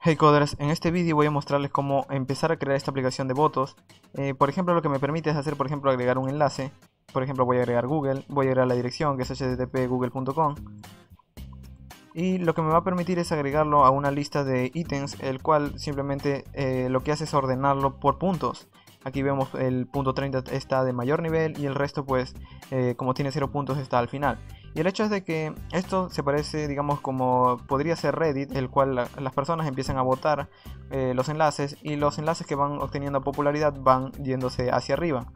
Hey coders, en este vídeo voy a mostrarles cómo empezar a crear esta aplicación de votos. Por ejemplo, lo que me permite es hacer, por ejemplo, agregar un enlace. Por ejemplo, voy a agregar Google, voy a agregar la dirección que es http://google.com. Y lo que me va a permitir es agregarlo a una lista de ítems, el cual simplemente lo que hace es ordenarlo por puntos. Aquí vemos el punto 30 está de mayor nivel y el resto pues como tiene 0 puntos está al final. Y el hecho es de que esto se parece, digamos, como podría ser Reddit, el cual las personas empiezan a votar los enlaces y los enlaces que van obteniendo popularidad van yéndose hacia arriba.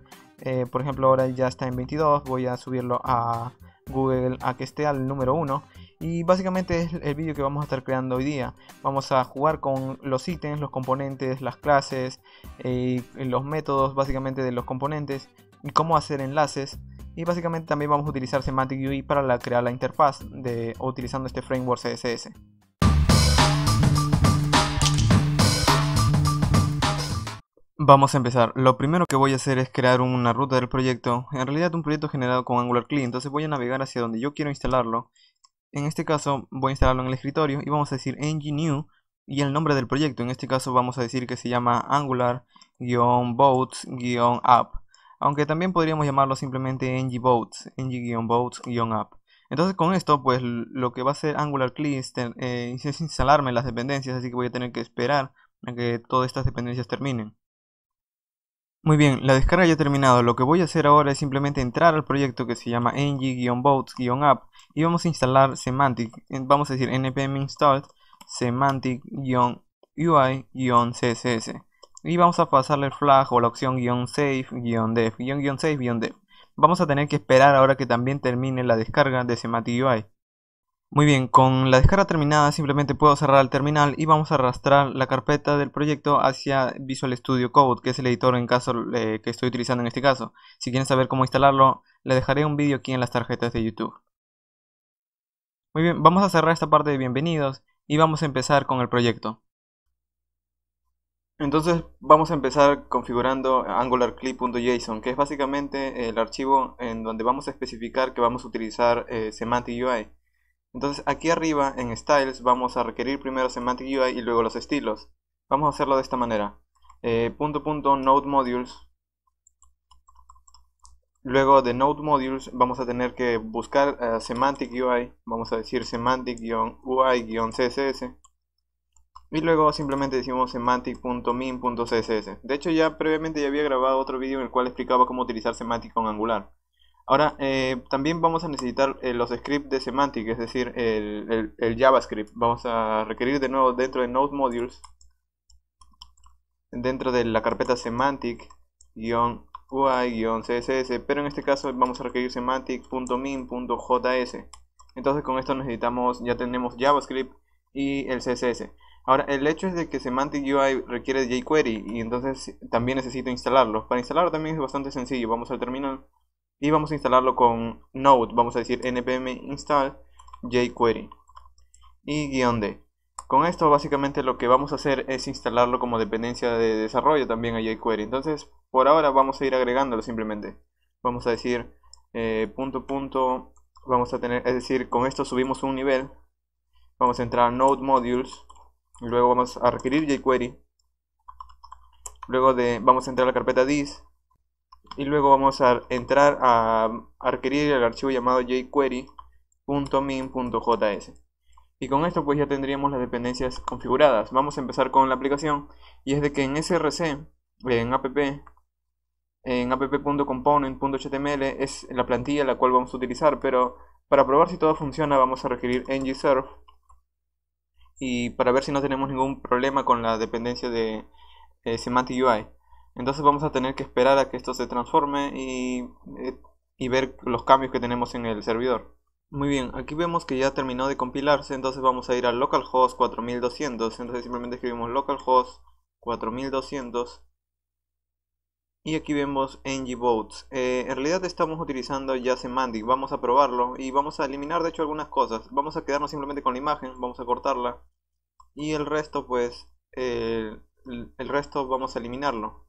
Por ejemplo, ahora ya está en 22, voy a subirlo a Google a que esté al número 1. Y básicamente es el vídeo que vamos a estar creando hoy día. Vamos a jugar con los ítems, los componentes, las clases, los métodos básicamente de los componentes y cómo hacer enlaces. Y básicamente también vamos a utilizar Semantic UI para crear la interfaz utilizando este framework CSS. Vamos a empezar. Lo primero que voy a hacer es crear una ruta del proyecto. En realidad un proyecto generado con Angular CLI. Entonces voy a navegar hacia donde yo quiero instalarlo. En este caso voy a instalarlo en el escritorio y vamos a decir ng-new y el nombre del proyecto. En este caso vamos a decir que se llama Angular-boats-app. Aunque también podríamos llamarlo simplemente ng-boats, ng-boats-app. Entonces con esto pues lo que va a hacer Angular CLI es instalarme las dependencias, así que voy a tener que esperar a que todas estas dependencias terminen. Muy bien, la descarga ya ha terminado. Lo que voy a hacer ahora es simplemente entrar al proyecto que se llama ng-boats-app y vamos a instalar Semantic. Vamos a decir npm install semantic-ui-css y vamos a pasarle el flag o la opción -save-dev. Vamos a tener que esperar ahora que también termine la descarga de Semantic UI. Muy bien, con la descarga terminada simplemente puedo cerrar el terminal y vamos a arrastrar la carpeta del proyecto hacia Visual Studio Code, que es el editor en caso que estoy utilizando en este caso. Si quieren saber cómo instalarlo, le dejaré un vídeo aquí en las tarjetas de YouTube. Muy bien, vamos a cerrar esta parte de bienvenidos y vamos a empezar con el proyecto. Entonces vamos a empezar configurando AngularCLI.json, que es básicamente el archivo en donde vamos a especificar que vamos a utilizar Semantic UI. Entonces aquí arriba en Styles vamos a requerir primero Semantic UI y luego los estilos. Vamos a hacerlo de esta manera. Node modules. Luego de Node modules vamos a tener que buscar Semantic UI. Vamos a decir semantic-ui-css. Y luego simplemente decimos semantic.min.css. De hecho ya previamente ya había grabado otro vídeo en el cual explicaba cómo utilizar Semantic con Angular. Ahora, también vamos a necesitar los scripts de Semantic, es decir, el JavaScript. Vamos a requerir de nuevo dentro de Node Modules, dentro de la carpeta Semantic-UI-CSS, pero en este caso vamos a requerir semantic.min.js. Entonces con esto necesitamos, ya tenemos JavaScript y el CSS. Ahora, el hecho es de que Semantic UI requiere jQuery y entonces también necesito instalarlo. Para instalarlo también es bastante sencillo. Vamos al terminal y vamos a instalarlo con Node. Vamos a decir npm install jQuery y -d. Con esto básicamente lo que vamos a hacer es instalarlo como dependencia de desarrollo también a jQuery. Entonces por ahora vamos a ir agregándolo simplemente. Vamos a decir vamos a tener, es decir, con esto subimos un nivel. Vamos a entrar a Node Modules. Luego vamos a requerir jQuery. Luego vamos a entrar a la carpeta this. Y luego vamos a entrar a requerir el archivo llamado jQuery.min.js. Y con esto pues ya tendríamos las dependencias configuradas. Vamos a empezar con la aplicación. Y es de que en src, en app.component.html es la plantilla la cual vamos a utilizar. Pero para probar si todo funciona vamos a requerir ngserve. Y para ver si no tenemos ningún problema con la dependencia de Semantic UI. Entonces vamos a tener que esperar a que esto se transforme y ver los cambios que tenemos en el servidor. Muy bien, aquí vemos que ya terminó de compilarse, entonces vamos a ir a localhost 4200. Entonces simplemente escribimos localhost 4200 y aquí vemos ngboats. En realidad estamos utilizando ya Semantic. Vamos a probarlo y vamos a eliminar de hecho algunas cosas. Vamos a quedarnos simplemente con la imagen, vamos a cortarla y el resto pues el resto vamos a eliminarlo.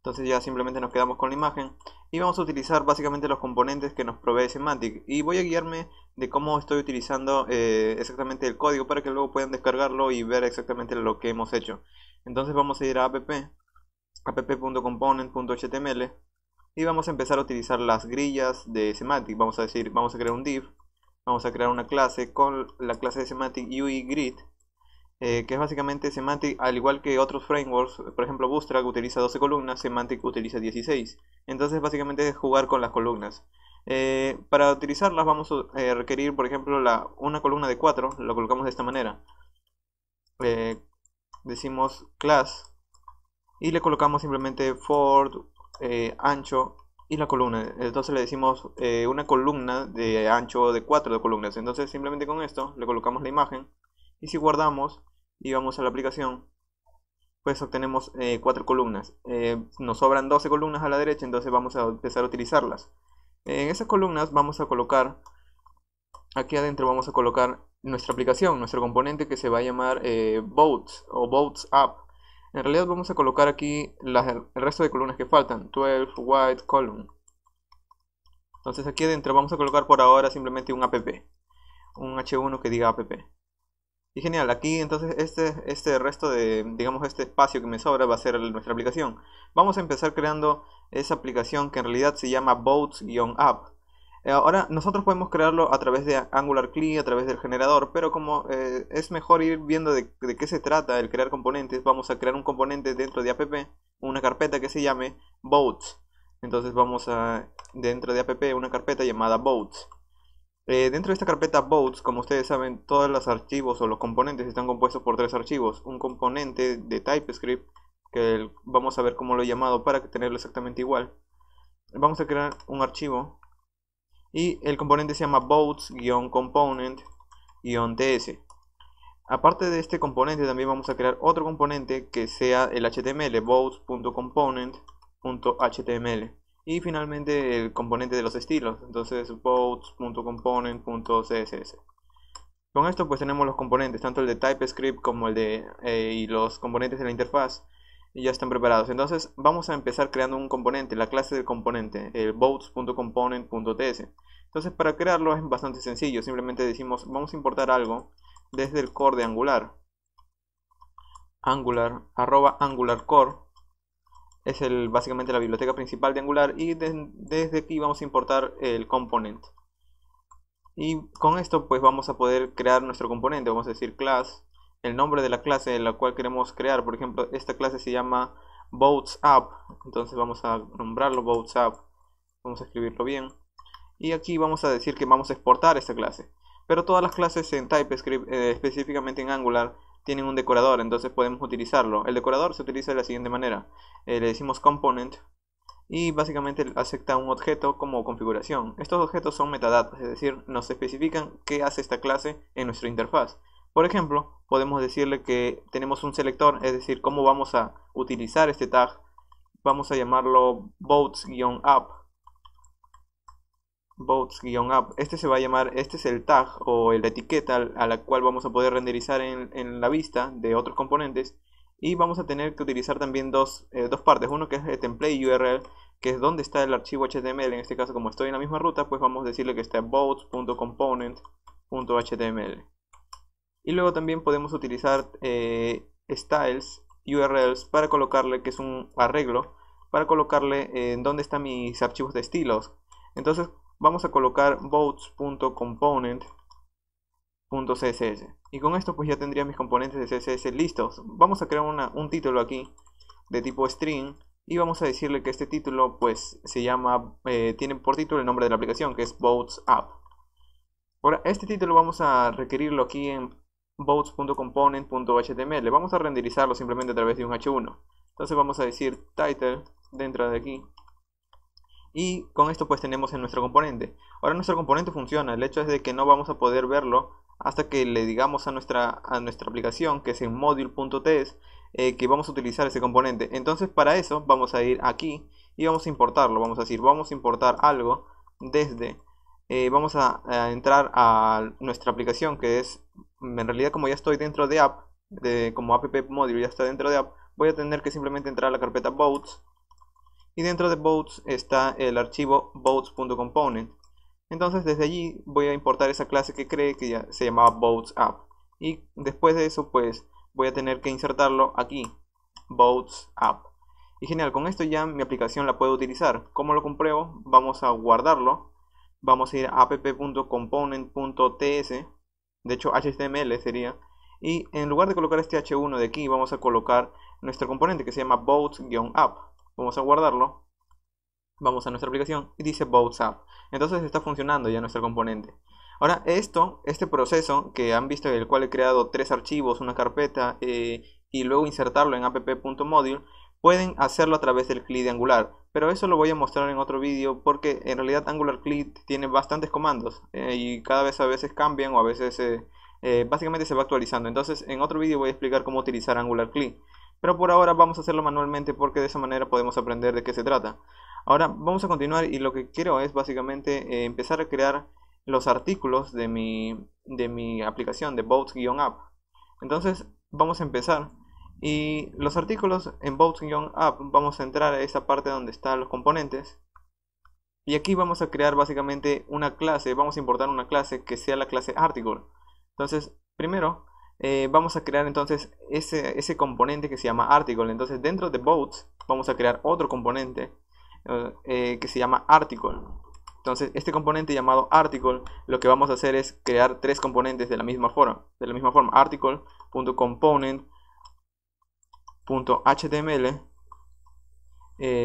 Entonces ya simplemente nos quedamos con la imagen y vamos a utilizar básicamente los componentes que nos provee Semantic. Y voy a guiarme de cómo estoy utilizando exactamente el código para que luego puedan descargarlo y ver exactamente lo que hemos hecho. Entonces vamos a ir a app.component.html y vamos a empezar a utilizar las grillas de Semantic. Vamos a crear un div, vamos a crear una clase con la clase de Semantic UIGrid, que es básicamente Semantic, al igual que otros frameworks. Por ejemplo, Bootstrap utiliza 12 columnas, Semantic utiliza 16. Entonces básicamente es jugar con las columnas. Para utilizarlas vamos a requerir, por ejemplo, una columna de 4, lo colocamos de esta manera. Decimos class y le colocamos simplemente for ancho y la columna. Entonces le decimos una columna de ancho de 4 columnas. Entonces simplemente con esto le colocamos la imagen y si guardamos y vamos a la aplicación, pues obtenemos 4 columnas. Nos sobran 12 columnas a la derecha, entonces vamos a empezar a utilizarlas. En esas columnas vamos a colocar, aquí adentro vamos a colocar nuestra aplicación, nuestro componente que se va a llamar Boats o Boats App. En realidad vamos a colocar aquí el resto de columnas que faltan, 12 white column. Entonces aquí adentro vamos a colocar por ahora simplemente un app, un h1 que diga app. Y genial, aquí entonces este resto de, digamos, este espacio que me sobra va a ser nuestra aplicación. Vamos a empezar creando esa aplicación que en realidad se llama boats-app. Ahora nosotros podemos crearlo a través de Angular CLI, a través del generador, pero como es mejor ir viendo de qué se trata el crear componentes, vamos a crear un componente dentro de app, una carpeta que se llame boats. Entonces vamos a, dentro de app, una carpeta llamada boats. Dentro de esta carpeta boats, como ustedes saben, todos los archivos o los componentes están compuestos por 3 archivos. Un componente de TypeScript, que vamos a ver cómo lo he llamado para tenerlo exactamente igual. Vamos a crear un archivo y el componente se llama boats-component-ts. Aparte de este componente también vamos a crear otro componente que sea el HTML, boats.component.html. Y finalmente el componente de los estilos, entonces boats.component.css. Con esto pues tenemos los componentes, tanto el de TypeScript como el de y los componentes de la interfaz, y ya están preparados. Entonces vamos a empezar creando un componente, la clase del componente, el boats.component.ts. Entonces para crearlo es bastante sencillo, simplemente decimos vamos a importar algo desde el core de Angular, @angular core. Es básicamente la biblioteca principal de Angular y desde aquí vamos a importar el component. Y con esto pues vamos a poder crear nuestro componente. Vamos a decir class, el nombre de la clase en la cual queremos crear. Por ejemplo, esta clase se llama boats_app. Entonces vamos a nombrarlo boats_app. Vamos a escribirlo bien. Y aquí vamos a decir que vamos a exportar esta clase. Pero todas las clases en TypeScript, específicamente en Angular, tienen un decorador, entonces podemos utilizarlo. El decorador se utiliza de la siguiente manera. Le decimos component y básicamente acepta un objeto como configuración. Estos objetos son metadatos, es decir, nos especifican qué hace esta clase en nuestra interfaz. Por ejemplo, podemos decirle que tenemos un selector, es decir, cómo vamos a utilizar este tag. Vamos a llamarlo boats-app. Boats-app. Este se va a llamar, este es el tag o la etiqueta a la cual vamos a poder renderizar en la vista de otros componentes. Y vamos a tener que utilizar también dos partes. Uno que es el template URL, que es donde está el archivo HTML. En este caso, como estoy en la misma ruta, pues vamos a decirle que está boats.component.html. Y luego también podemos utilizar styles URLs para colocarle, que es un arreglo, para colocarle en dónde están mis archivos de estilos. Entonces vamos a colocar boats.component.css. Y con esto pues ya tendría mis componentes de CSS listos. Vamos a crear un título aquí de tipo string y vamos a decirle que este título pues se llama, tiene por título el nombre de la aplicación, que es Boats App. Ahora este título vamos a requerirlo aquí en boats.component.html. Vamos a renderizarlo simplemente a través de un h1. Entonces vamos a decir title dentro de aquí. Y con esto pues tenemos en nuestro componente. Ahora nuestro componente funciona. El hecho es de que no vamos a poder verlo hasta que le digamos a nuestra aplicación, que es en module.ts, que vamos a utilizar ese componente. Entonces para eso vamos a ir aquí y vamos a importarlo. Vamos a decir, vamos a importar algo desde, vamos a entrar a nuestra aplicación, que es, en realidad como ya estoy dentro de app, como app module ya está dentro de app, voy a tener que simplemente entrar a la carpeta boats y dentro de boats está el archivo boats.component. Entonces desde allí voy a importar esa clase que creé, que ya se llamaba boats app, y después de eso pues voy a tener que insertarlo aquí, boats app. Y genial, con esto ya mi aplicación la puedo utilizar. ¿Cómo lo compruebo? Vamos a guardarlo. Vamos a ir a app.component.ts, de hecho HTML sería, y en lugar de colocar este H1 de aquí, vamos a colocar nuestro componente que se llama boats-app. Vamos a guardarlo, vamos a nuestra aplicación y dice boats app. Entonces está funcionando ya nuestro componente. Ahora este proceso que han visto, en el cual he creado tres archivos, una carpeta y luego insertarlo en app.module, pueden hacerlo a través del CLI de Angular, pero eso lo voy a mostrar en otro vídeo porque en realidad Angular CLI tiene bastantes comandos y cada vez a veces cambian o a veces básicamente se va actualizando. Entonces en otro vídeo voy a explicar cómo utilizar Angular CLI, pero por ahora vamos a hacerlo manualmente porque de esa manera podemos aprender de qué se trata. Ahora vamos a continuar y lo que quiero es básicamente empezar a crear los artículos de mi aplicación de boats-app. Entonces vamos a empezar. Y los artículos en boats-app, vamos a entrar a esa parte donde están los componentes. Y aquí vamos a crear básicamente una clase, vamos a importar una clase que sea la clase article. Entonces, primero vamos a crear entonces ese componente que se llama article. Entonces, dentro de boats vamos a crear otro componente que se llama article. Entonces, este componente llamado article, lo que vamos a hacer es crear tres componentes de la misma forma. Article.component.html,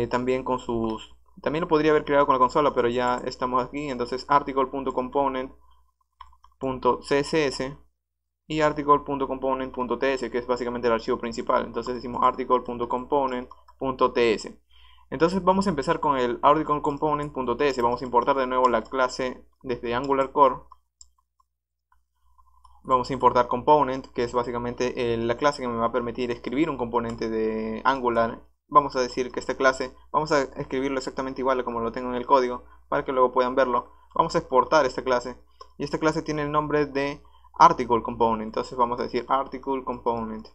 también con sus... También lo podría haber creado con la consola, pero ya estamos aquí. Entonces article.component.css y article.component.ts, que es básicamente el archivo principal. Entonces decimos article.component.ts. Entonces vamos a empezar con el article.component.ts. Vamos a importar de nuevo la clase desde Angular Core. Vamos a importar component, que es básicamente la clase que me va a permitir escribir un componente de Angular. Vamos a decir que esta clase, vamos a escribirlo exactamente igual a como lo tengo en el código, para que luego puedan verlo. Vamos a exportar esta clase, y esta clase tiene el nombre de article component. Entonces vamos a decir article component.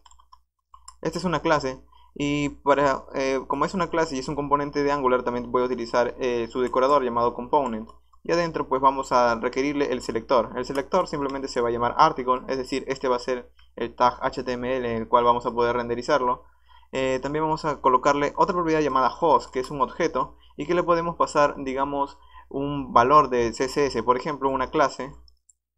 Esta es una clase, y como es una clase y es un componente de Angular, también voy a utilizar su decorador llamado component. Y adentro pues vamos a requerirle el selector. El selector simplemente se va a llamar article, es decir, este va a ser el tag HTML en el cual vamos a poder renderizarlo. También vamos a colocarle otra propiedad llamada host, que es un objeto, y que le podemos pasar, digamos, un valor de CSS, por ejemplo, una clase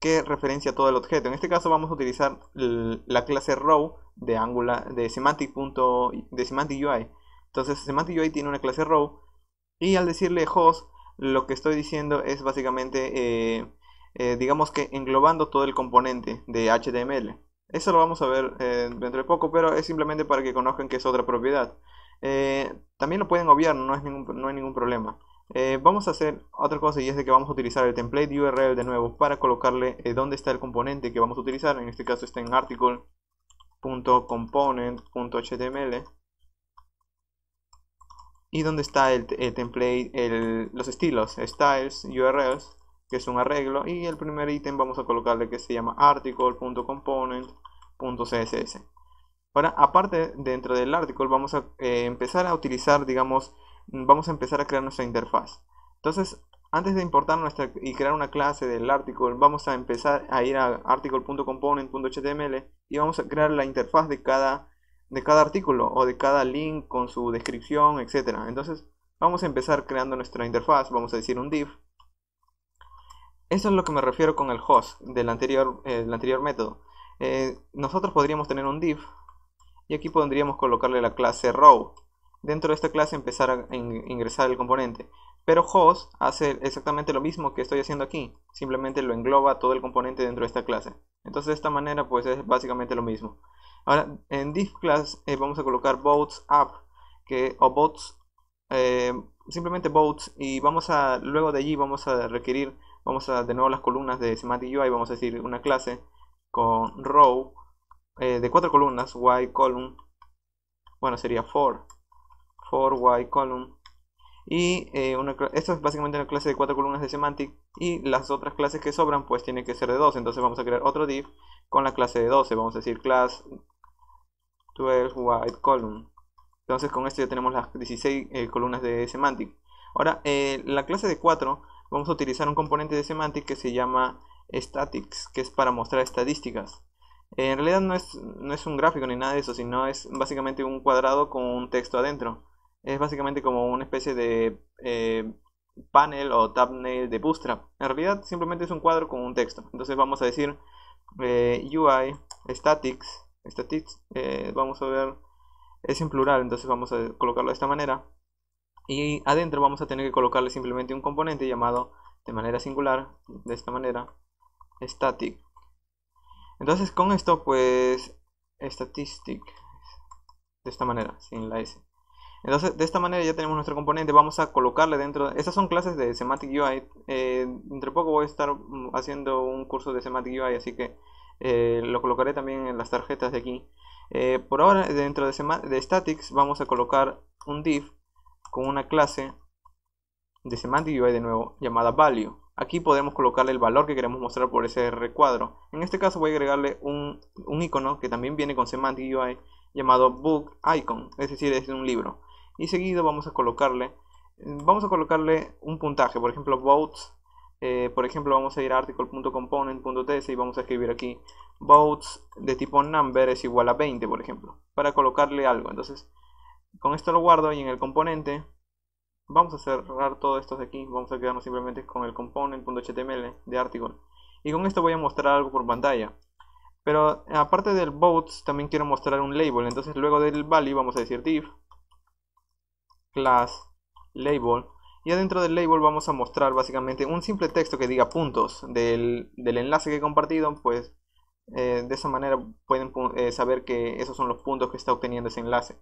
que referencia todo el objeto. En este caso vamos a utilizar la clase row de Angular, de Semantic UI. Entonces Semantic UI tiene una clase row, y al decirle host, lo que estoy diciendo es básicamente, digamos que englobando todo el componente de HTML. Eso lo vamos a ver dentro de poco, pero es simplemente para que conozcan que es otra propiedad. También lo pueden obviar, no hay ningún problema. Vamos a hacer otra cosa, y es de que vamos a utilizar el template URL de nuevo para colocarle dónde está el componente que vamos a utilizar. En este caso está en article.component.html. Y donde está el template, los estilos, styles, URLs, que es un arreglo. Y el primer ítem vamos a colocarle que se llama article.component.css. Ahora, aparte, dentro del article vamos a empezar a utilizar, digamos, vamos a empezar a crear nuestra interfaz. Entonces, antes de importar y crear una clase del article, vamos a empezar a ir a article.component.html y vamos a crear la interfaz de cada artículo o de cada link con su descripción, etcétera. Entonces vamos a empezar creando nuestra interfaz. Vamos a decir un div. Eso es lo que me refiero con el host del anterior método. Nosotros podríamos tener un div y aquí podríamos colocarle la clase row. Dentro de esta clase empezar a ingresar el componente, pero host hace exactamente lo mismo que estoy haciendo aquí, simplemente lo engloba todo el componente dentro de esta clase. Entonces de esta manera pues es básicamente lo mismo. Ahora en div class vamos a colocar boats app, o boats, simplemente boats, y luego de allí vamos a requerir, de nuevo las columnas de Semantic UI, vamos a decir una clase con row de 4 columnas, y column, bueno sería for y column, y esto es básicamente una clase de 4 columnas de Semantic, y las otras clases que sobran pues tienen que ser de 12. Entonces vamos a crear otro div con la clase de 12, vamos a decir class 12 white column. Entonces con esto ya tenemos las 16 columnas de semantic. Ahora, la clase de 4 vamos a utilizar un componente de semantic que se llama statics, que es para mostrar estadísticas. En realidad no es un gráfico ni nada de eso, sino es básicamente un cuadrado con un texto adentro. Es básicamente como una especie de panel o thumbnail de Bootstrap. En realidad simplemente es un cuadro con un texto. Entonces vamos a decir UI statics, vamos a ver, es en plural, entonces vamos a colocarlo de esta manera. Y adentro vamos a tener que colocarle simplemente un componente llamado de manera singular, de esta manera, static. Entonces con esto pues statistic, de esta manera, sin la S. Entonces de esta manera ya tenemos nuestro componente, vamos a colocarle dentro. Estas son clases de Semantic UI. Entre poco voy a estar haciendo un curso de Semantic UI, así que lo colocaré también en las tarjetas de aquí. Por ahora dentro de Statics vamos a colocar un div con una clase de Semantic UI de nuevo llamada Value. Aquí podemos colocarle el valor que queremos mostrar por ese recuadro. En este caso voy a agregarle un icono que también viene con Semantic UI llamado Book Icon, es decir, es un libro. Y seguido vamos a colocarle un puntaje, por ejemplo votes. Por ejemplo vamos a ir a article.component.ts y vamos a escribir aquí votes de tipo number es igual a 20, por ejemplo, para colocarle algo. Entonces con esto lo guardo y en el componente vamos a cerrar todo esto de aquí, vamos a quedarnos simplemente con el component.html de article. Y con esto voy a mostrar algo por pantalla. Pero aparte del votes también quiero mostrar un label. Entonces luego del value vamos a decir div class label. Y adentro del label vamos a mostrar básicamente un simple texto que diga puntos del enlace que he compartido. Pues de esa manera pueden saber que esos son los puntos que está obteniendo ese enlace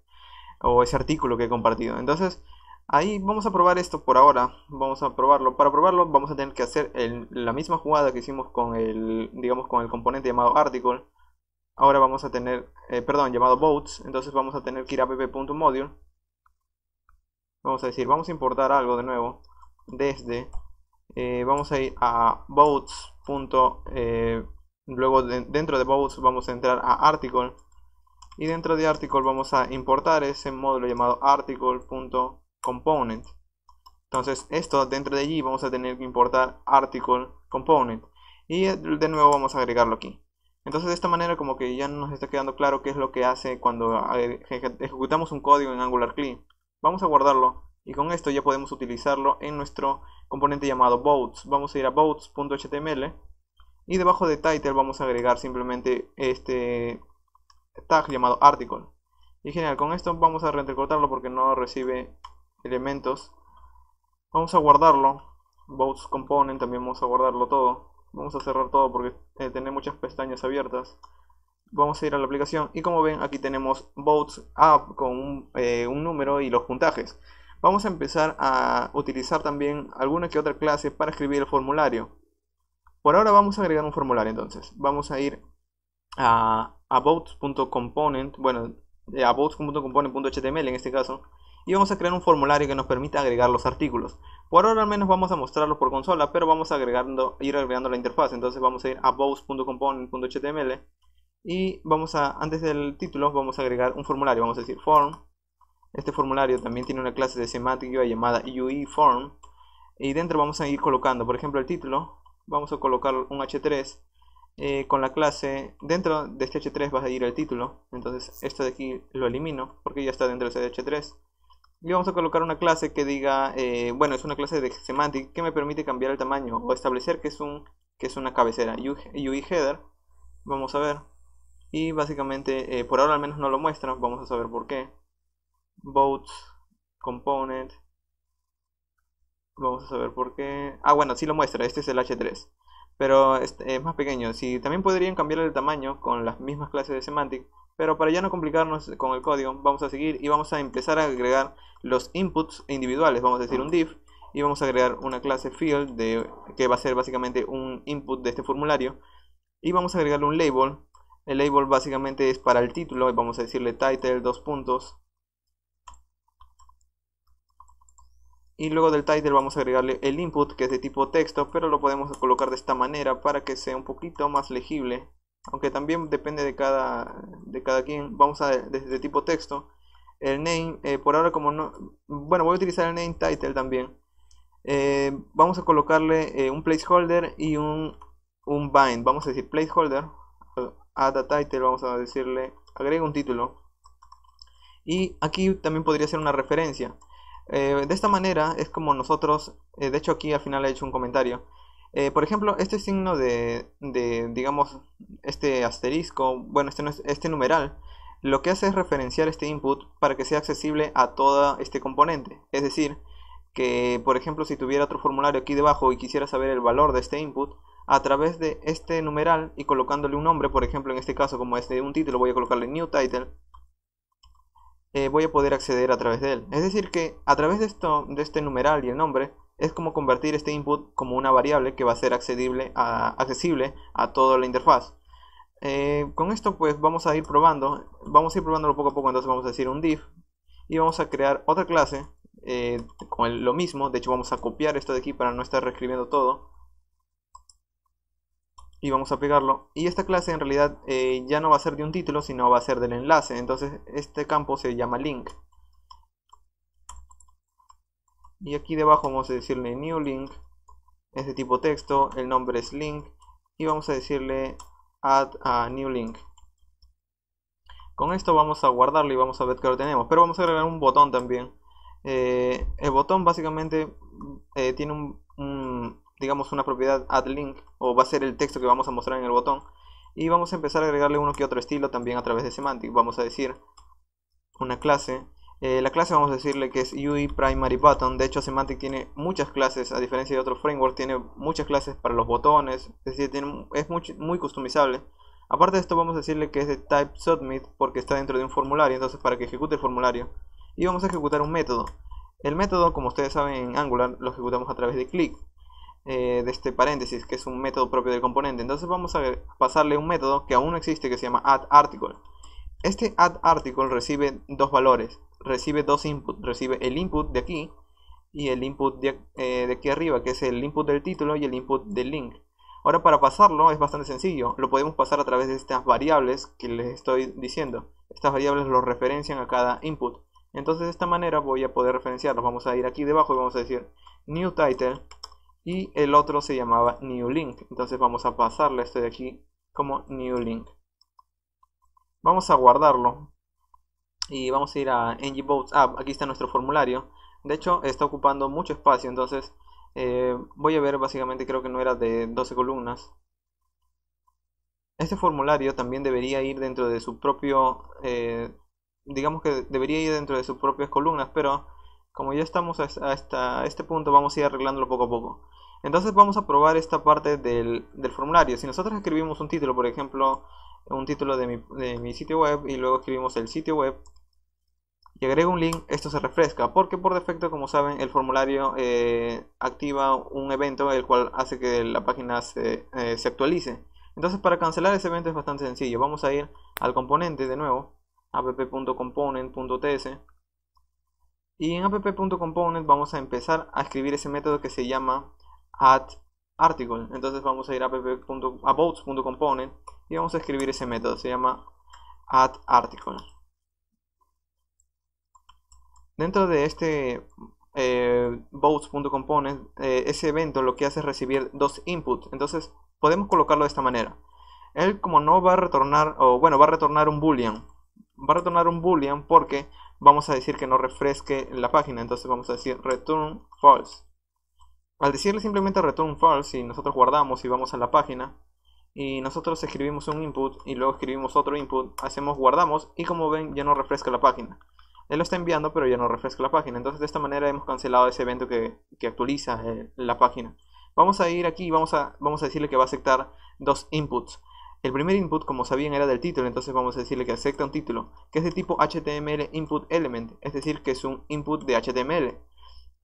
o ese artículo que he compartido. Entonces ahí vamos a probar esto por ahora. Vamos a probarlo. Para probarlo vamos a tener que hacer la misma jugada que hicimos con el, digamos, con el componente llamado article. Ahora vamos a tener, llamado votes. Entonces vamos a tener que ir a app.module. Vamos a decir, vamos a importar algo de nuevo desde, vamos a ir a votes. Luego dentro de votes vamos a entrar a article. Y dentro de article vamos a importar ese módulo llamado article.component. Entonces esto dentro de allí vamos a tener que importar article component. Y de nuevo vamos a agregarlo aquí. Entonces de esta manera como que ya nos está quedando claro qué es lo que hace cuando ejecutamos un código en AngularCli. Vamos a guardarlo y con esto ya podemos utilizarlo en nuestro componente llamado votes. Vamos a ir a votes.html y debajo de title vamos a agregar simplemente este tag llamado article. Y genial, con esto vamos a recortarlo porque no recibe elementos. Vamos a guardarlo, votes component, también vamos a guardarlo todo. Vamos a cerrar todo porque tiene muchas pestañas abiertas. Vamos a ir a la aplicación y como ven aquí tenemos votes app con un número y los puntajes. Vamos a empezar a utilizar también alguna que otra clase para escribir el formulario. Por ahora vamos a agregar un formulario. Entonces vamos a ir a votes.component, bueno, a votes.component.html en este caso, y vamos a crear un formulario que nos permita agregar los artículos. Por ahora al menos vamos a mostrarlo por consola, pero vamos a ir agregando la interfaz. Entonces vamos a ir a votes.component.html y vamos a, antes del título, vamos a agregar un formulario. Vamos a decir form. Este formulario también tiene una clase de semantic UI llamada UIForm. Y dentro vamos a ir colocando, por ejemplo, el título. Vamos a colocar un h3 con la clase. Dentro de este h3 va a ir el título. Entonces esto de aquí lo elimino porque ya está dentro de ese h3. Y vamos a colocar una clase que diga, bueno, es una clase de semantic que me permite cambiar el tamaño o establecer que es una cabecera. UIHeader. Vamos a ver. Y básicamente, por ahora al menos no lo muestra. Vamos a saber por qué. Votes, component. Vamos a saber por qué. Ah, bueno, sí lo muestra. Este es el H3. Pero es más pequeño. Sí, también podrían cambiar el tamaño con las mismas clases de semantic. Pero para ya no complicarnos con el código, vamos a seguir y vamos a empezar a agregar los inputs individuales. Vamos a decir un div. Y vamos a agregar una clase field que va a ser básicamente un input de este formulario. Y vamos a agregarle un label. El label básicamente es para el título y vamos a decirle title, dos puntos. Y luego del title vamos a agregarle el input que es de tipo texto, pero lo podemos colocar de esta manera para que sea un poquito más legible. Aunque también depende de cada quien. Vamos a desde tipo texto. el name, por ahora como no, bueno, voy a utilizar el name title también. Vamos a colocarle un placeholder y un bind. Vamos a decir placeholder, add a title, vamos a decirle agrega un título. Y aquí también podría ser una referencia. De esta manera es como nosotros, de hecho aquí al final he hecho un comentario. Por ejemplo, este signo digamos, este asterisco, bueno, este numeral, lo que hace es referenciar este input para que sea accesible a todo este componente. Es decir, que por ejemplo si tuviera otro formulario aquí debajo y quisiera saber el valor de este input, a través de este numeral y colocándole un nombre, por ejemplo en este caso como es de un título, voy a colocarle new title. Voy a poder acceder a través de él. Es decir que a través de este numeral y el nombre, es como convertir este input como una variable que va a ser accesible a toda la interfaz. Con esto pues vamos a ir probándolo poco a poco. Entonces vamos a decir un div y vamos a crear otra clase con lo mismo. De hecho vamos a copiar esto de aquí para no estar reescribiendo todo. Y vamos a pegarlo, y esta clase en realidad ya no va a ser de un título, sino va a ser del enlace. Entonces este campo se llama link, y aquí debajo vamos a decirle new link, es de tipo texto, el nombre es link, y vamos a decirle add a new link. Con esto vamos a guardarlo y vamos a ver que lo tenemos, pero vamos a agregar un botón también. El botón básicamente tiene digamos una propiedad add link, o va a ser el texto que vamos a mostrar en el botón, y vamos a empezar a agregarle uno que otro estilo también a través de semantic. Vamos a decir una clase, la clase vamos a decirle que es UI primary button. De hecho semantic tiene muchas clases, a diferencia de otros frameworks, tiene muchas clases para los botones, es decir, es muy customizable. Aparte de esto vamos a decirle que es de type submit porque está dentro de un formulario, entonces para que ejecute el formulario. Y vamos a ejecutar un método. El método, como ustedes saben, en Angular lo ejecutamos a través de click, de este paréntesis, que es un método propio del componente. Entonces vamos a pasarle un método que aún no existe, que se llama addArticle. Este addArticle recibe dos valores, recibe dos inputs, recibe el input de aquí y el input de aquí arriba, que es el input del título y el input del link. Ahora para pasarlo es bastante sencillo, lo podemos pasar a través de estas variables que les estoy diciendo. Estas variables lo referencian a cada input. Entonces de esta manera voy a poder referenciarlos. Vamos a ir aquí debajo y vamos a decir new title, y el otro se llamaba new link. Entonces vamos a pasarle esto de aquí como new link. Vamos a guardarlo y vamos a ir a ngBots app. Aquí está nuestro formulario. De hecho está ocupando mucho espacio, entonces voy a ver, básicamente creo que no era de 12 columnas. Este formulario también debería ir dentro de su propio, digamos que debería ir dentro de sus propias columnas, pero como ya estamos hasta este punto, vamos a ir arreglándolo poco a poco. Entonces vamos a probar esta parte del formulario. Si nosotros escribimos un título, por ejemplo, un título de mi sitio web, y luego escribimos el sitio web y agrego un link, esto se refresca, porque por defecto, como saben, el formulario activa un evento el cual hace que la página se actualice. Entonces para cancelar ese evento es bastante sencillo. Vamos a ir al componente de nuevo, app.component.ts, y en app.component vamos a empezar a escribir ese método que se llama addArticle. Entonces vamos a ir a app.component y vamos a escribir ese método, se llama addArticle. Dentro de este boats.component, ese evento lo que hace es recibir dos inputs. Entonces podemos colocarlo de esta manera. Él, como no va a retornar, o bueno, va a retornar un boolean. Va a retornar un boolean porque vamos a decir que no refresque la página. Entonces vamos a decir return false. Al decirle simplemente return false, si nosotros guardamos y vamos a la página y nosotros escribimos un input y luego escribimos otro input, guardamos, y como ven ya no refresca la página. Él lo está enviando pero ya no refresca la página. Entonces de esta manera hemos cancelado ese evento que actualiza la página. Vamos a ir aquí y vamos a decirle que va a aceptar dos inputs. El primer input, como sabían, era del título. Entonces vamos a decirle que acepta un título que es de tipo HTML input element, es decir que es un input de HTML.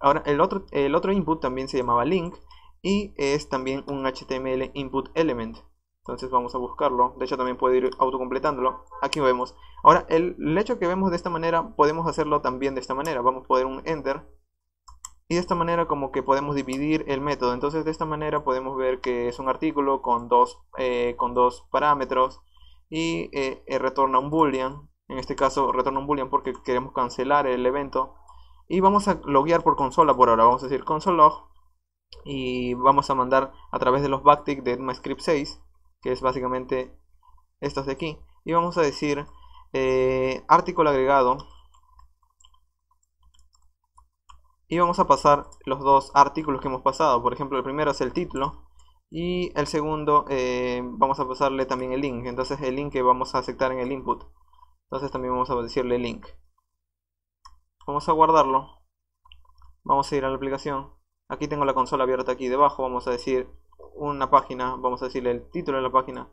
Ahora el otro input también se llamaba link y es también un HTML input element. Entonces vamos a buscarlo. De hecho también puede ir autocompletándolo. Aquí vemos. Ahora el hecho que vemos de esta manera, podemos hacerlo también de esta manera. Vamos a poner un enter. Y de esta manera como que podemos dividir el método. Entonces de esta manera podemos ver que es un artículo con dos parámetros. Y retorna un boolean. En este caso retorna un boolean porque queremos cancelar el evento. Y vamos a loguear por consola por ahora. Vamos a decir console log. Y vamos a mandar a través de los backtick de ECMAScript 6, que es básicamente estos de aquí. Y vamos a decir artículo agregado. Y vamos a pasar los dos artículos que hemos pasado. Por ejemplo, el primero es el título. Y el segundo vamos a pasarle también el link. Entonces el link que vamos a aceptar en el input. Entonces también vamos a decirle link. Vamos a guardarlo. Vamos a ir a la aplicación. Aquí tengo la consola abierta aquí debajo. Vamos a decir una página. Vamos a decirle el título de la página.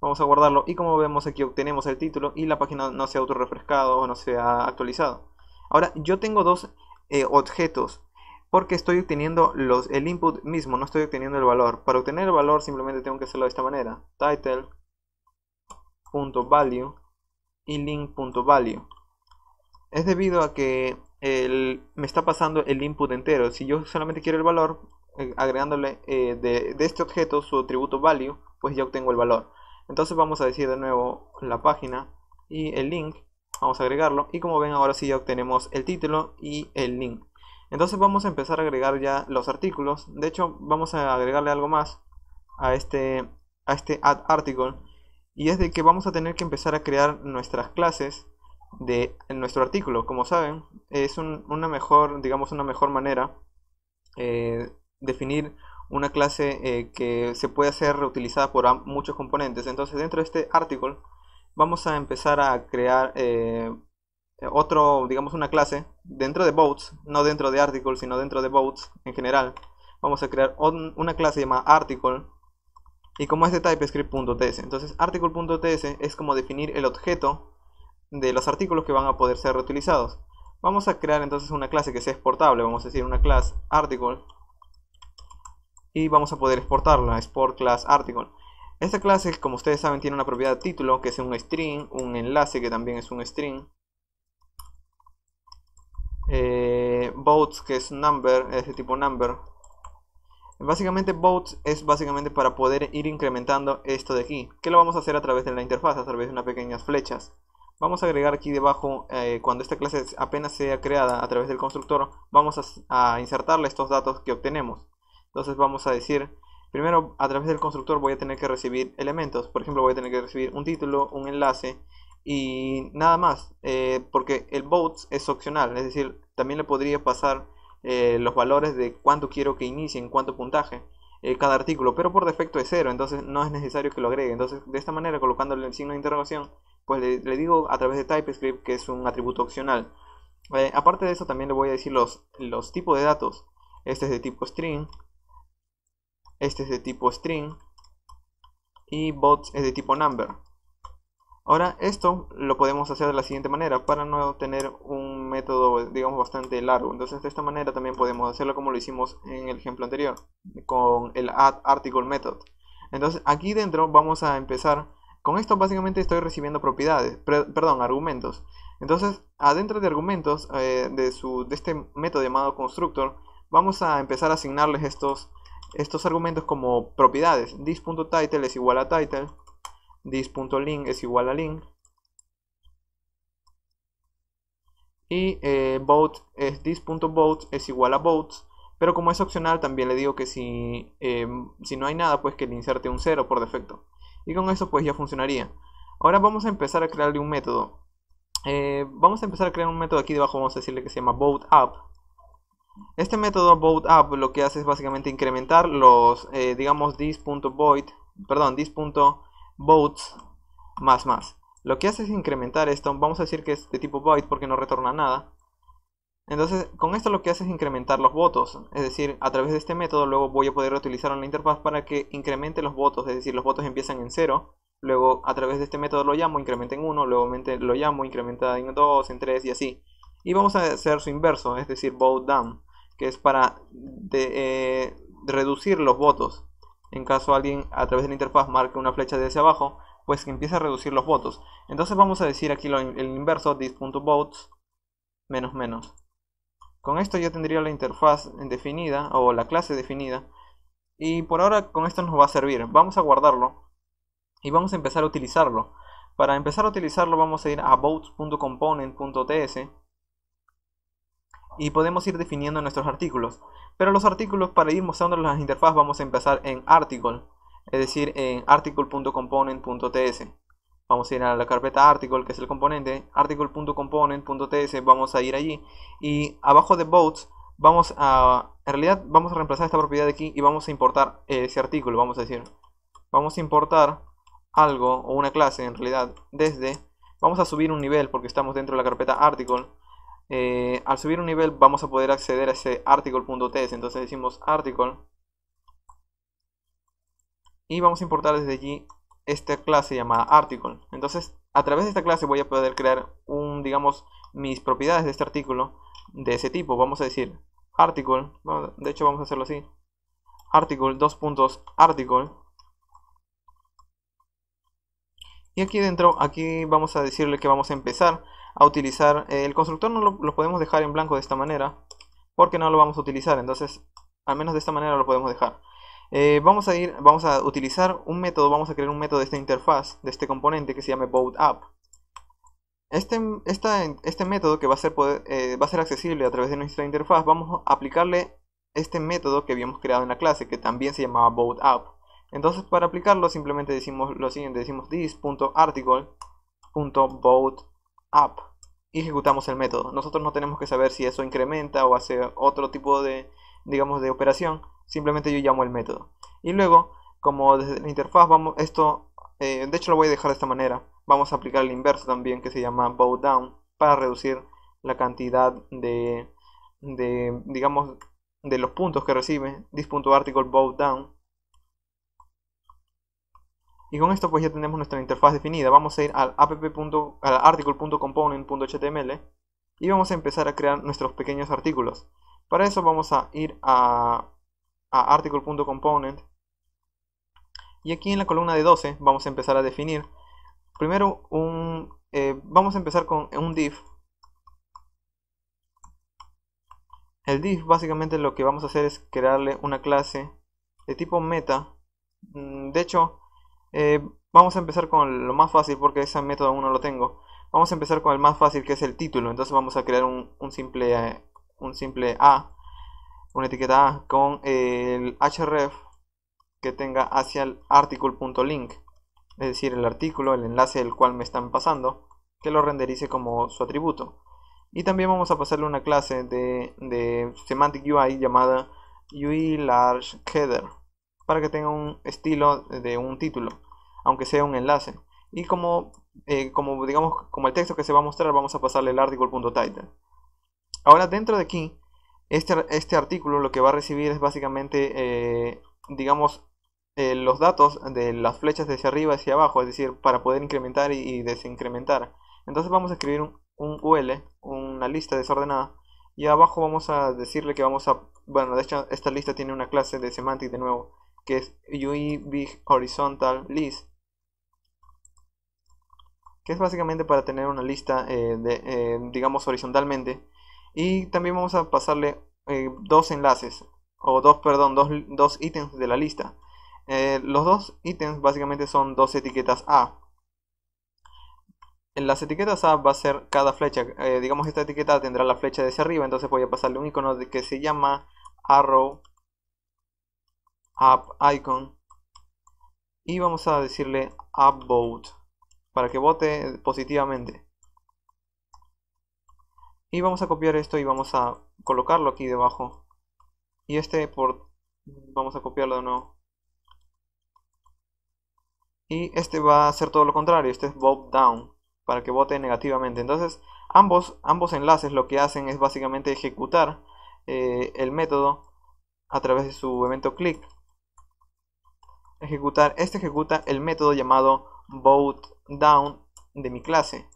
Vamos a guardarlo. Y como vemos aquí obtenemos el título. Y la página no se ha autorrefrescado o no se ha actualizado. Ahora yo tengo dos objetos. Porque estoy obteniendo el input mismo. No estoy obteniendo el valor. Para obtener el valor simplemente tengo que hacerlo de esta manera. Title.value y link.value. Es debido a que me está pasando el input entero. Si yo solamente quiero el valor, agregándole de este objeto su atributo value, pues ya obtengo el valor. Entonces vamos a decir de nuevo la página y el link. Vamos a agregarlo y como ven ahora sí ya obtenemos el título y el link. Entonces vamos a empezar a agregar ya los artículos. De hecho vamos a agregarle algo más a este add article. Y es de que vamos a tener que empezar a crear nuestras clases de nuestro artículo. Como saben, es una mejor manera definir una clase que se puede ser reutilizada por muchos componentes. Entonces dentro de este artículo vamos a empezar a crear una clase dentro de boats, no dentro de article, sino dentro de boats en general. Vamos a crear una clase llamada article. Y como es de typescript.ts, entonces article.ts es como definir el objeto de los artículos que van a poder ser reutilizados. Vamos a crear entonces una clase que sea exportable. Vamos a decir una clase article y vamos a poder exportarla, export class article. Esta clase, como ustedes saben, tiene una propiedad título que es un string, un enlace que también es un string, votes que es number, es de tipo number. Básicamente votes es básicamente para poder ir incrementando esto de aquí, que lo vamos a hacer a través de la interfaz, a través de unas pequeñas flechas. Vamos a agregar aquí debajo, cuando esta clase apenas sea creada a través del constructor, vamos a insertarle estos datos que obtenemos. Entonces vamos a decir, primero a través del constructor voy a tener que recibir elementos. Por ejemplo, voy a tener que recibir un título, un enlace y nada más, porque el votes es opcional, es decir, también le podría pasar los valores de cuánto quiero que inicien, cuánto puntaje cada artículo, pero por defecto es 0, entonces no es necesario que lo agregue. Entonces de esta manera, colocándole el signo de interrogación, pues le digo a través de TypeScript que es un atributo opcional. Aparte de eso también le voy a decir los tipos de datos. Este es de tipo string, este es de tipo string y bots es de tipo number. Ahora esto lo podemos hacer de la siguiente manera para no tener un método digamos bastante largo. Entonces de esta manera también podemos hacerlo como lo hicimos en el ejemplo anterior con el add article method. Entonces aquí dentro vamos a empezar con esto. Básicamente estoy recibiendo propiedades, argumentos. Entonces adentro de argumentos de este método llamado constructor vamos a empezar a asignarles estos argumentos como propiedades. This.title es igual a title, this.link es igual a link y this.vote es igual a votes, pero como es opcional también le digo que si no hay nada, pues que le inserte un 0 por defecto, y con eso pues ya funcionaría. Ahora vamos a empezar a crearle un método. Vamos a empezar a crear un método aquí debajo. Vamos a decirle que se llama voteUp. Este método voteUp lo que hace es básicamente incrementar los digamos this.votes más. Lo que hace es incrementar esto. Vamos a decir que es de tipo void porque no retorna nada. Entonces con esto lo que hace es incrementar los votos. Es decir, a través de este método luego voy a poder utilizarlo en la interfaz para que incremente los votos. Es decir, los votos empiezan en 0. Luego a través de este método lo llamo, incrementa en 1. Luego lo llamo, incrementa en 2, en 3 y así. Y vamos a hacer su inverso, es decir, vote down, que es para reducir los votos. En caso alguien a través de la interfaz marque una flecha hacia abajo, pues que empiece a reducir los votos. Entonces vamos a decir aquí el inverso, this.votes menos. Con esto ya tendría la interfaz definida o la clase definida. Y por ahora con esto nos va a servir. Vamos a guardarlo y vamos a empezar a utilizarlo. Para empezar a utilizarlo vamos a ir a votes.component.ts y podemos ir definiendo nuestros artículos. Pero los artículos, para ir mostrándolos las interfaces, vamos a empezar en article, es decir, en article.component.ts. Vamos a ir a la carpeta article, que es el componente, article.component.ts, vamos a ir allí y abajo de votes en realidad vamos a reemplazar esta propiedad de aquí y vamos a importar ese artículo. Vamos a importar algo o una clase en realidad vamos a subir un nivel porque estamos dentro de la carpeta article. Al subir un nivel vamos a poder acceder a ese article.ts, entonces decimos article y vamos a importar desde allí esta clase llamada article. Entonces a través de esta clase voy a poder crear digamos, mis propiedades de este artículo de ese tipo. Vamos a decir article, de hecho vamos a hacerlo así, article, article, y aquí dentro, aquí vamos a decirle que vamos a empezar a utilizar el constructor. No lo podemos dejar en blanco de esta manera porque no lo vamos a utilizar, entonces al menos de esta manera lo podemos dejar. Vamos a utilizar un método, vamos a crear un método de esta interfaz, de este componente que se llama voteUp. Este método que va a ser accesible a través de nuestra interfaz, vamos a aplicarle este método que habíamos creado en la clase, que también se llamaba voteUp. Entonces para aplicarlo simplemente decimos lo siguiente, decimos this.article.voteUp y ejecutamos el método. Nosotros no tenemos que saber si eso incrementa o hace otro tipo de, digamos, de operación, simplemente yo llamo el método. Y luego, como desde la interfaz de hecho lo voy a dejar de esta manera, vamos a aplicar el inverso también que se llama voteDown para reducir la cantidad digamos, de los puntos que recibe this.article.voteDown. Y con esto pues ya tenemos nuestra interfaz definida. Vamos a ir al article.component.html y vamos a empezar a crear nuestros pequeños artículos. Para eso vamos a ir a article.component y aquí en la columna de 12 vamos a empezar a definir primero vamos a empezar con un div. El div básicamente lo que vamos a hacer es crearle una clase de tipo meta. De hecho, vamos a empezar con lo más fácil porque ese método aún no lo tengo. Vamos a empezar con el más fácil, que es el título. Entonces vamos a crear un simple A, una etiqueta A con el href que tenga hacia el article.link, es decir, el artículo, el enlace del cual me están pasando, que lo renderice como su atributo. Y también vamos a pasarle una clase de Semantic UI llamada UILargeHeader para que tenga un estilo de un título, aunque sea un enlace. Y como el texto que se va a mostrar, vamos a pasarle el article.title. Ahora dentro de aquí, este artículo lo que va a recibir es básicamente, digamos, los datos de las flechas de hacia arriba y hacia abajo, es decir, para poder incrementar y desincrementar. Entonces vamos a escribir un UL, una lista desordenada, y abajo vamos a decirle que bueno, de hecho esta lista tiene una clase de semantic de nuevo, que es UIBigHorizontalList, que es básicamente para tener una lista digamos horizontalmente. Y también vamos a pasarle dos enlaces, o dos ítems de la lista. Los dos ítems básicamente son dos etiquetas A. En las etiquetas A va a ser cada flecha, digamos esta etiqueta tendrá la flecha de hacia arriba, entonces voy a pasarle un icono que se llama arrow up icon y vamos a decirle upvote para que vote positivamente. Y vamos a copiar esto y vamos a colocarlo aquí debajo. Y vamos a copiarlo de nuevo. Y este va a hacer todo lo contrario, este es vote down, para que vote negativamente. Entonces ambos enlaces lo que hacen es básicamente ejecutar el método a través de su evento click. Este ejecuta el método llamado vote down de mi clase.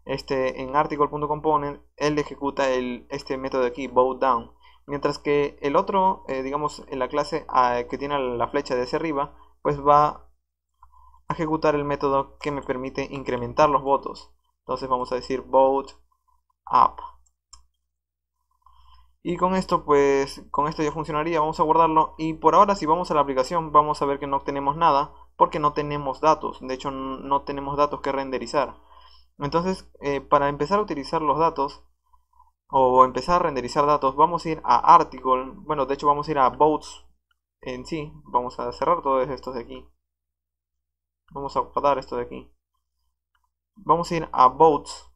En article.component él ejecuta este método de aquí, vote down, mientras que el otro, digamos en la clase que tiene la flecha de hacia arriba, pues va a ejecutar el método que me permite incrementar los votos. Entonces vamos a decir vote up. Y con esto pues ya funcionaría. Vamos a guardarlo y por ahora si vamos a la aplicación vamos a ver que no obtenemos nada porque no tenemos datos. De hecho, no tenemos datos que renderizar. Entonces, para empezar a utilizar los datos o empezar a renderizar datos, vamos a ir a Article. Bueno, de hecho vamos a ir a Boats en sí. Vamos a cerrar todos estos de aquí. Vamos a guardar esto de aquí. Vamos a ir a Boats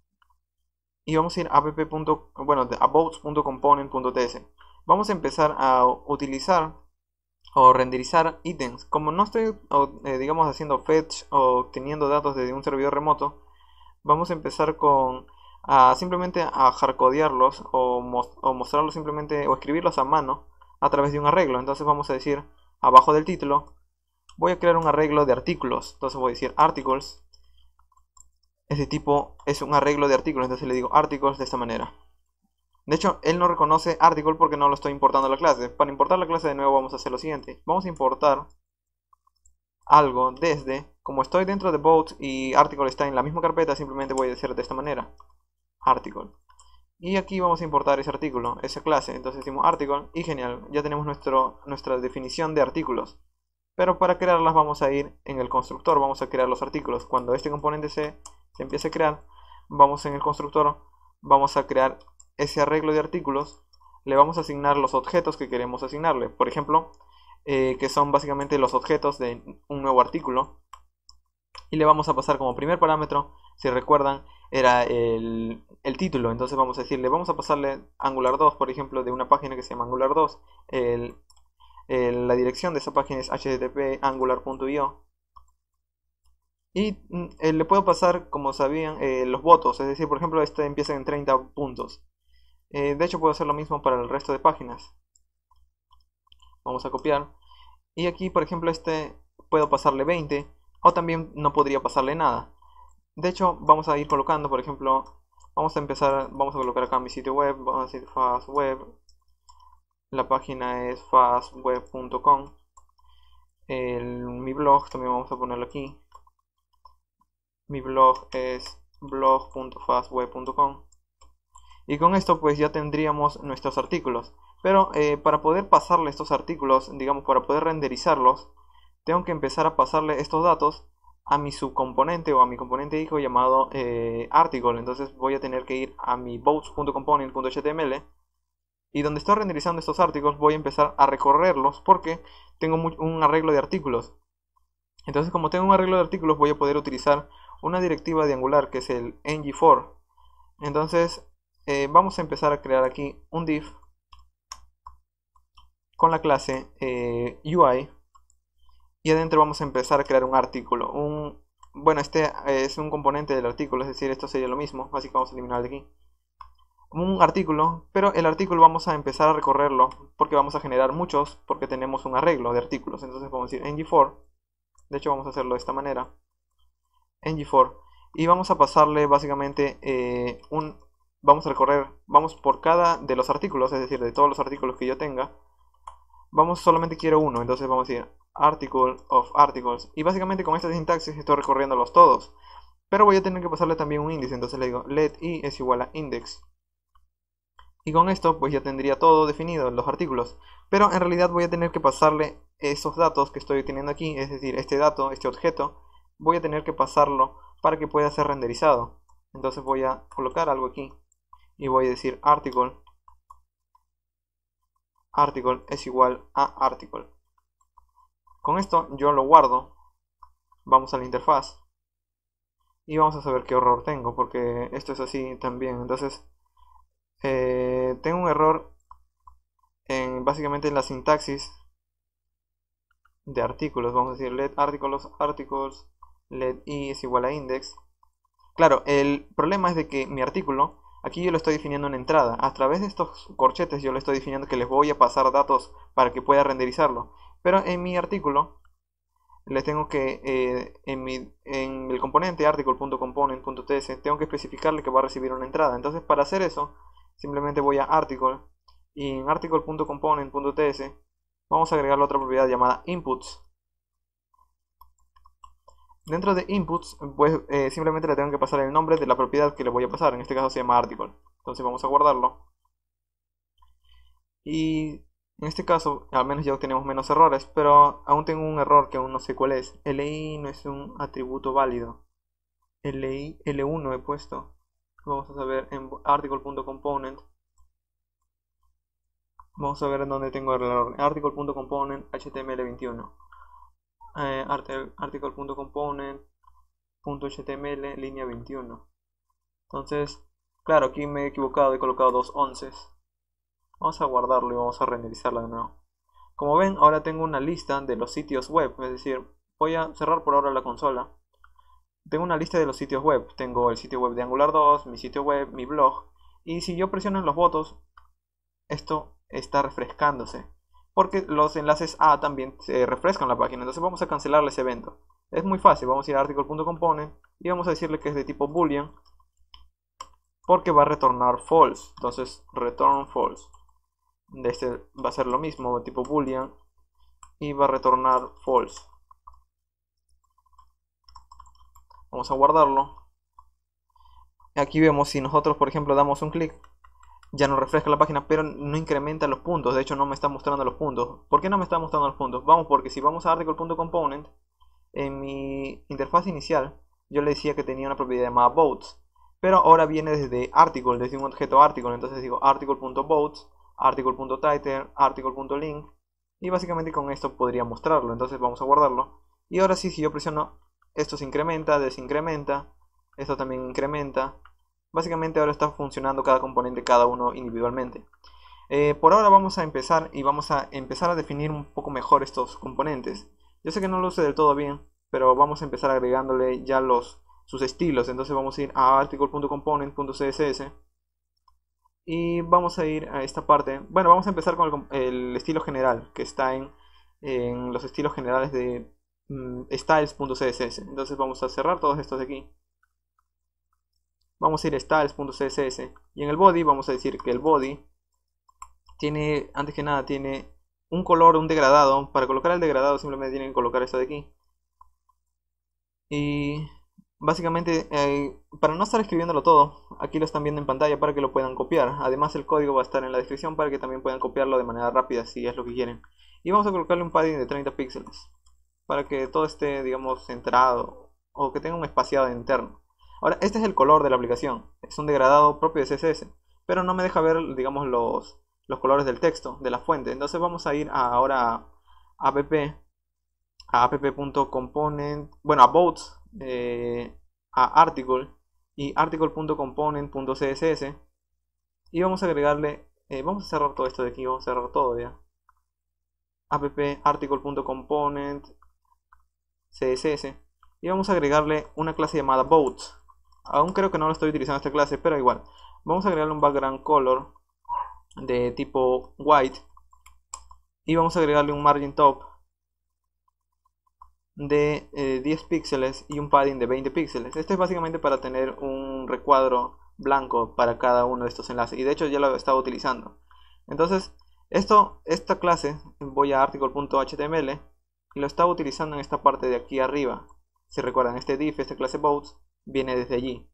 y vamos a ir a a boats.component.ts. Vamos a empezar a utilizar o renderizar ítems. Como no estoy, digamos, haciendo fetch o obteniendo datos desde un servidor remoto, vamos a empezar con simplemente a hardcodearlos o mostrarlos simplemente o escribirlos a mano a través de un arreglo. Entonces vamos a decir abajo del título, voy a crear un arreglo de artículos. Entonces voy a decir articles. Ese tipo es un arreglo de artículos, entonces le digo articles de esta manera. De hecho, él no reconoce article porque no lo estoy importando a la clase. Para importar la clase de nuevo vamos a hacer lo siguiente. Vamos a importar algo desde, como estoy dentro de boat y article está en la misma carpeta, simplemente voy a decir de esta manera, article. Y aquí vamos a importar ese artículo, esa clase. Entonces decimos article y genial, ya tenemos nuestra definición de artículos. Pero para crearlas vamos a ir en el constructor, vamos a crear los artículos. Cuando este componente se empiece a crear, vamos en el constructor, vamos a crear ese arreglo de artículos, le vamos a asignar los objetos que queremos asignarle. Por ejemplo, que son básicamente los objetos de un nuevo artículo. Y le vamos a pasar como primer parámetro, si recuerdan, era el título. Entonces vamos a decirle, vamos a pasarle Angular 2, por ejemplo, de una página que se llama Angular 2. La dirección de esa página es http angular.io. Y le puedo pasar, como sabían, los votos. Es decir, por ejemplo, este empieza en 30 puntos. De hecho, puedo hacer lo mismo para el resto de páginas. Vamos a copiar. Y aquí, por ejemplo, este puedo pasarle 20. O también no podría pasarle nada. De hecho, vamos a ir colocando, por ejemplo, vamos a colocar acá mi sitio web. Vamos a decir fastweb. La página es fastweb.com. Mi blog también vamos a ponerlo aquí. Mi blog es blog.fastweb.com. Y con esto pues ya tendríamos nuestros artículos. Pero para poder pasarle estos artículos, digamos, para poder renderizarlos, tengo que empezar a pasarle estos datos a mi subcomponente o a mi componente hijo llamado article. Entonces voy a tener que ir a mi boats.component.html y donde estoy renderizando estos artículos voy a empezar a recorrerlos porque tengo un arreglo de artículos. Entonces, como tengo un arreglo de artículos, voy a poder utilizar una directiva de Angular que es el ng-for. Entonces vamos a empezar a crear aquí un div con la clase UI y adentro vamos a empezar a crear un artículo. Bueno, este es un componente del artículo, es decir, esto sería lo mismo, así que vamos a eliminar de aquí. Un artículo, pero el artículo vamos a empezar a recorrerlo porque vamos a generar muchos porque tenemos un arreglo de artículos. Entonces vamos a decir ng-for, de hecho vamos a hacerlo de esta manera, ng-for, y vamos a pasarle básicamente vamos a recorrer, vamos por cada de los artículos, es decir, de todos los artículos que yo tenga, solamente quiero uno, entonces vamos a decir article of articles, y básicamente con esta sintaxis estoy recorriéndolos todos, pero voy a tener que pasarle también un índice, entonces le digo let i es igual a index. Y con esto pues ya tendría todo definido en los artículos. Pero en realidad voy a tener que pasarle esos datos que estoy teniendo aquí. Es decir, este dato, este objeto, voy a tener que pasarlo para que pueda ser renderizado. Entonces voy a colocar algo aquí. Y voy a decir article es igual a article. Con esto yo lo guardo. Vamos a la interfaz. Y vamos a saber qué error tengo. Porque esto es así también. Entonces tengo un error básicamente en la sintaxis de artículos. Vamos a decir let articles let i es igual a index. Claro, el problema es de que mi artículo, aquí yo lo estoy definiendo en entrada. A través de estos corchetes yo le estoy definiendo que les voy a pasar datos para que pueda renderizarlo. Pero en mi artículo les tengo que, en el componente article.component.ts, tengo que especificarle que va a recibir una entrada. Entonces para hacer eso, simplemente voy a article y en article.component.ts vamos a agregar la otra propiedad llamada inputs. Dentro de inputs, pues simplemente le tengo que pasar el nombre de la propiedad que le voy a pasar. En este caso se llama article. Entonces vamos a guardarlo. Y En este caso, al menos ya obtenemos menos errores, pero aún tengo un error que aún no sé cuál es. LI no es un atributo válido. LI, L1 he puesto. Vamos a saber en article.component. Vamos a ver en dónde tengo el error. Article.component HTML21. Article.component.html línea 21. Entonces, claro, aquí me he equivocado, he colocado dos onces. Vamos a guardarlo y vamos a renderizarla de nuevo. Como ven, ahora tengo una lista de los sitios web, es decir, voy a cerrar por ahora la consola. Tengo una lista de los sitios web, tengo el sitio web de Angular 2, mi sitio web, mi blog, y si yo presiono en los botones, esto está refrescándose, porque los enlaces A también se refrescan la página, entonces vamos a cancelarle ese evento. Es muy fácil, vamos a ir a article.component y vamos a decirle que es de tipo boolean, porque va a retornar false, entonces return false. Este va a ser lo mismo, tipo boolean, y va a retornar false. Vamos a guardarlo. Aquí vemos si nosotros, por ejemplo, damos un clic, ya nos refresca la página, pero no incrementa los puntos. De hecho, no me está mostrando los puntos. ¿Por qué no me está mostrando los puntos? Vamos, porque si vamos a article.component, en mi interfaz inicial, yo le decía que tenía una propiedad llamada boats, pero ahora viene desde article, desde un objeto article. Entonces digo article.boats, article.title, article.link, y básicamente con esto podría mostrarlo. Entonces vamos a guardarlo. Y ahora sí, si yo presiono, esto se incrementa, desincrementa, esto también incrementa. Básicamente ahora está funcionando cada componente, cada uno individualmente. Por ahora vamos a empezar a definir un poco mejor estos componentes. Yo sé que no lo sé del todo bien, pero vamos a empezar agregándole ya sus estilos. Entonces vamos a ir a article.component.css y vamos a ir a esta parte. Bueno, vamos a empezar con el estilo general, que está en los estilos generales de styles.css. Entonces vamos a cerrar todos estos de aquí. Vamos a ir a styles.css y en el body vamos a decir que el body tiene, antes que nada, tiene un color, un degradado. Para colocar el degradado simplemente tienen que colocar esto de aquí. Y básicamente, para no estar escribiéndolo todo, aquí lo están viendo en pantalla para que lo puedan copiar. Además el código va a estar en la descripción para que también puedan copiarlo de manera rápida si es lo que quieren. Y vamos a colocarle un padding de 30 píxeles para que todo esté, digamos, centrado o que tenga un espaciado interno. Ahora, este es el color de la aplicación. Es un degradado propio de CSS, pero no me deja ver, digamos, los colores del texto, de la fuente. Entonces vamos a ir ahora a app.component, bueno, a boats, a article y article.component.css y vamos a agregarle, vamos a cerrar todo esto de aquí, vamos a cerrar todo ya. App article.component css y vamos a agregarle una clase llamada boats. Aún creo que no lo estoy utilizando esta clase, pero igual. Vamos a agregarle un background color de tipo white y vamos a agregarle un margin top de 10 píxeles y un padding de 20 píxeles. Este es básicamente para tener un recuadro blanco para cada uno de estos enlaces y de hecho ya lo he estado utilizando. Entonces esta clase, voy a article.html y lo estaba utilizando en esta parte de aquí arriba. Si recuerdan, este div, esta clase boats, viene desde allí.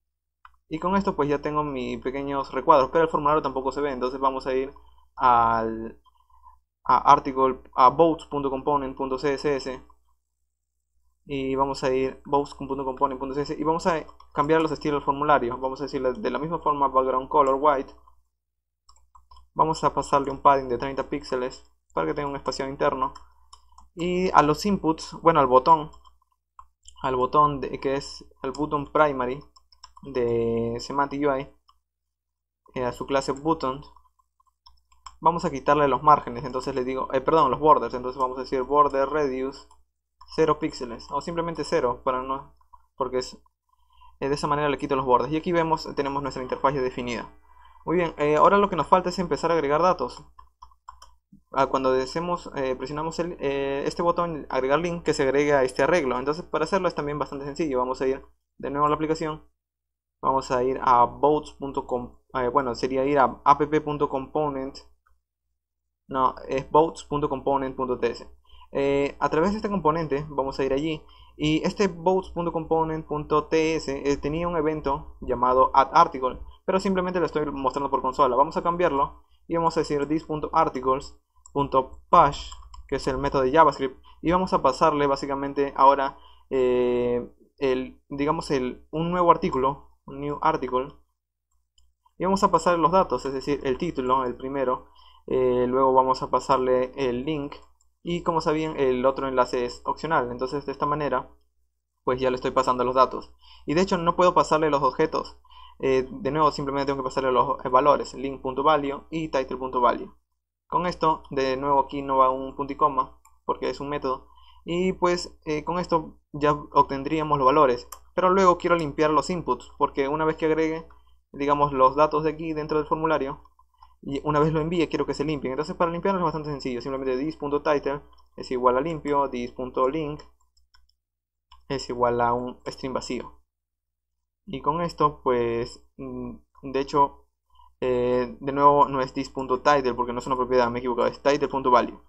Y con esto pues ya tengo mis pequeños recuadros, pero el formulario tampoco se ve. Entonces vamos a ir a boats.component.css y vamos a ir boats.component.css y vamos a cambiar los estilos del formulario. Vamos a decirle de la misma forma background color white. Vamos a pasarle un padding de 30 píxeles para que tenga un espacio interno. Y a los inputs, bueno, al botón que es el button primary de Semantic UI, a su clase button, vamos a quitarle los márgenes. Entonces le digo, perdón, los borders. Entonces vamos a decir border radius 0 píxeles o simplemente 0 para no, porque de esa manera le quito los bordes. Y aquí vemos, tenemos nuestra interfaz ya definida. Muy bien, ahora lo que nos falta es empezar a agregar datos. Cuando presionamos este botón agregar link, que se agrega este arreglo. Entonces para hacerlo es también bastante sencillo. Vamos a ir de nuevo a la aplicación, vamos a ir a boats.com, bueno, sería ir a app.component, no, es boats.component.ts. A través de este componente vamos a ir allí y este boats.component.ts tenía un evento llamado addArticle, pero simplemente lo estoy mostrando por consola. Vamos a cambiarlo y vamos a decir this.articles .push, que es el método de JavaScript, y vamos a pasarle básicamente ahora digamos un nuevo artículo, un new article, y vamos a pasar los datos, es decir, el título, el primero, luego vamos a pasarle el link, y como sabían, el otro enlace es opcional. Entonces de esta manera pues ya le estoy pasando los datos, y de hecho no puedo pasarle los objetos. De nuevo simplemente tengo que pasarle los valores, link.value y title.value. Con esto de nuevo aquí no va un punto y coma porque es un método, y pues con esto ya obtendríamos los valores, pero luego quiero limpiar los inputs porque una vez que agregue digamos los datos de aquí dentro del formulario y una vez lo envíe quiero que se limpien. Entonces para limpiarlo es bastante sencillo, simplemente this.title es igual a limpio, this.link es igual a un string vacío, y con esto pues de hecho de nuevo no es this.title porque no es una propiedad, me he equivocado, es title.value,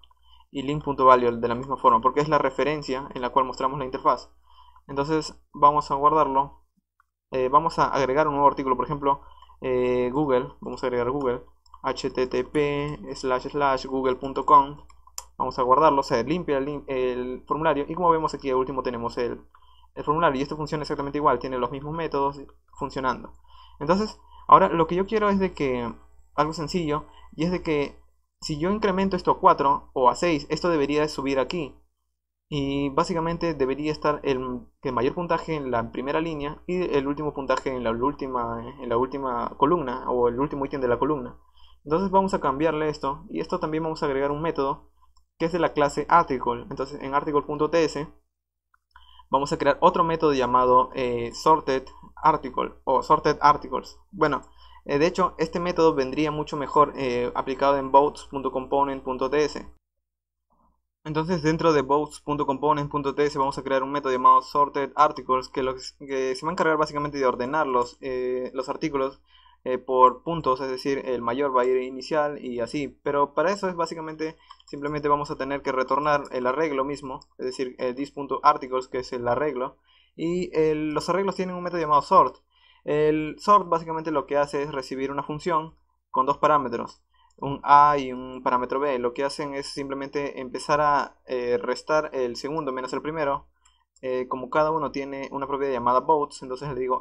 y link.value de la misma forma porque es la referencia en la cual mostramos la interfaz. Entonces vamos a guardarlo. Vamos a agregar un nuevo artículo, por ejemplo Google, vamos a agregar Google, http://google.com. Vamos a guardarlo, se limpia el formulario, y como vemos aquí al último tenemos el formulario, y esto funciona exactamente igual, tiene los mismos métodos funcionando. Entonces ahora lo que yo quiero es de que algo sencillo, y es de que si yo incremento esto a 4 o a 6, esto debería subir aquí, y básicamente debería estar el mayor puntaje en la primera línea y el último puntaje en la última columna, o el último ítem de la columna. Entonces vamos a cambiarle esto, y esto también vamos a agregar un método que es de la clase article. Entonces en article.ts vamos a crear otro método llamado sorted article o sorted articles. Bueno, de hecho este método vendría mucho mejor aplicado en boats.component.ts. Entonces dentro de boats.component.ts vamos a crear un método llamado sorted articles que se va a encargar básicamente de ordenar los artículos por puntos, es decir, el mayor va a ir inicial y así. Pero para eso es básicamente simplemente vamos a tener que retornar el arreglo mismo, es decir, this.articles, que es el arreglo, y los arreglos tienen un método llamado sort. El sort básicamente lo que hace es recibir una función con dos parámetros, un A y un parámetro B. Lo que hacen es simplemente empezar a restar el segundo menos el primero. Como cada uno tiene una propiedad llamada votes, entonces le digo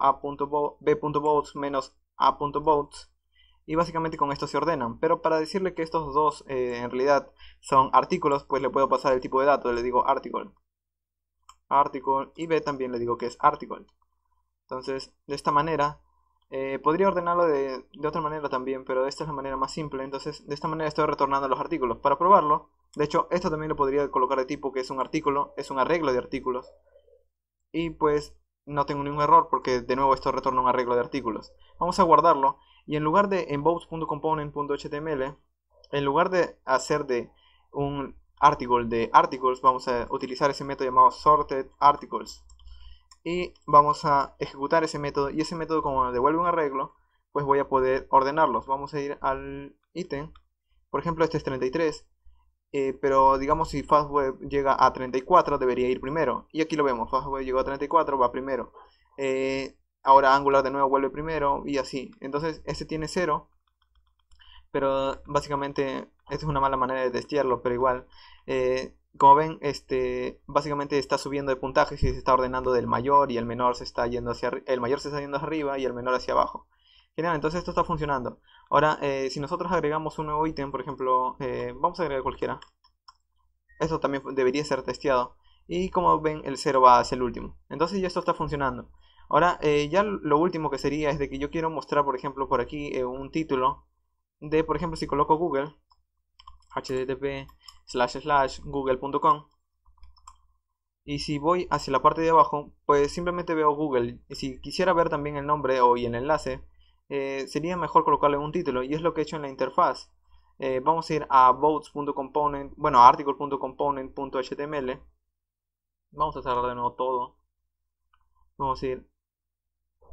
b.votes menos a.votes, y básicamente con esto se ordenan. Pero para decirle que estos dos en realidad son artículos, pues le puedo pasar el tipo de dato, le digo article, y B también le digo que es article. Entonces de esta manera podría ordenarlo de otra manera también, pero esta es la manera más simple. Entonces de esta manera estoy retornando los artículos. Para probarlo, de hecho esto también lo podría colocar de tipo que es un artículo, es un arreglo de artículos, y pues no tengo ningún error porque de nuevo esto retorna un arreglo de artículos. Vamos a guardarlo, y en lugar de en boats.component.html, en lugar de hacer de un article de articles, vamos a utilizar ese método llamado sorted articles, y vamos a ejecutar ese método, y ese método como me devuelve un arreglo pues voy a poder ordenarlos. Vamos a ir al ítem, por ejemplo este es 33, pero digamos si Fastweb llega a 34 debería ir primero, y aquí lo vemos, Fastweb llegó a 34, va primero. Ahora Angular de nuevo vuelve primero, y así. Entonces este tiene 0, pero básicamente esta es una mala manera de testearlo, pero igual como ven, básicamente está subiendo de puntajes y se está ordenando del mayor, y el menor se está yendo el mayor se está yendo hacia arriba y el menor hacia abajo. Genial, entonces esto está funcionando. Ahora si nosotros agregamos un nuevo ítem, por ejemplo vamos a agregar cualquiera, esto también debería ser testeado, y como ven el 0 va hacia el último. Entonces ya esto está funcionando. Ahora ya lo último que sería es de que yo quiero mostrar, por ejemplo, por aquí un título de, por ejemplo, si coloco Google, http://google.com, y si voy hacia la parte de abajo pues simplemente veo Google, y si quisiera ver también el nombre y el enlace sería mejor colocarle un título, y es lo que he hecho en la interfaz. Vamos a ir a boats.component, bueno, a article.component.html. Vamos a cerrar de nuevo todo. Vamos a ir,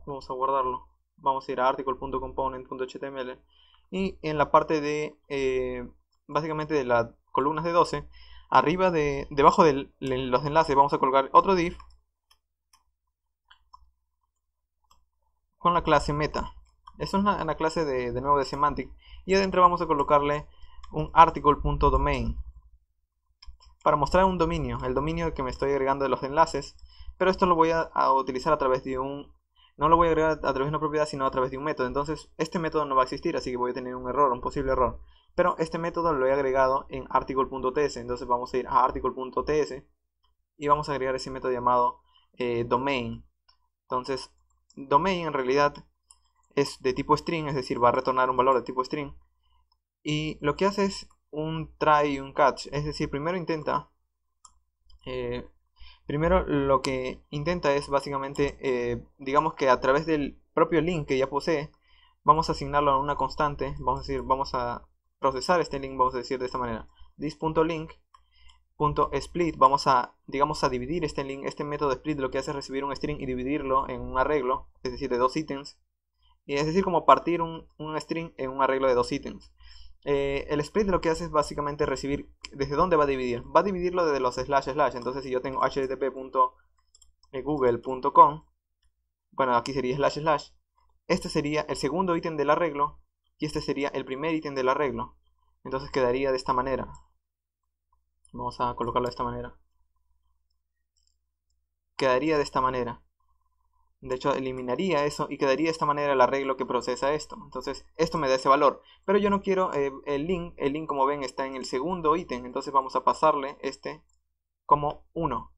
vamos a guardarlo. Vamos a ir a article.component.html, y en la parte de básicamente de las columnas de 12, arriba debajo de los enlaces vamos a colocar otro div con la clase meta. Esto es una clase de nuevo de semantic, y adentro vamos a colocarle un article.domain para mostrar un dominio, el dominio que me estoy agregando de los enlaces, pero esto lo voy a utilizar a través de no lo voy a agregar a través de una propiedad, sino a través de un método. Entonces este método no va a existir, así que voy a tener un error, un posible error. Pero este método lo he agregado en article.ts, entonces vamos a ir a article.ts y vamos a agregar ese método llamado domain. Entonces domain en realidad es de tipo string, es decir, va a retornar un valor de tipo string. Y lo que hace es un try y un catch, es decir, primero lo que intenta es básicamente, digamos que a través del propio link que ya posee, vamos a asignarlo a una constante, vamos a procesar este link, vamos a decir de esta manera, this.link.split, digamos a dividir este link, este método split lo que hace es recibir un string y dividirlo en un arreglo, es decir, de dos ítems, y es decir, como partir un string en un arreglo de dos ítems. El split lo que hace es básicamente recibir desde dónde va a dividir. Va a dividirlo desde los slash. Entonces si yo tengo http.google.com, bueno, aquí sería // este sería el segundo ítem del arreglo y este sería el primer ítem del arreglo. Entonces quedaría de esta manera. Vamos a colocarlo de esta manera. Quedaría de esta manera. De hecho, eliminaría eso y quedaría de esta manera el arreglo que procesa esto. Entonces, esto me da ese valor. Pero yo no quiero el link. El link, como ven, está en el segundo ítem. Entonces vamos a pasarle este como 1.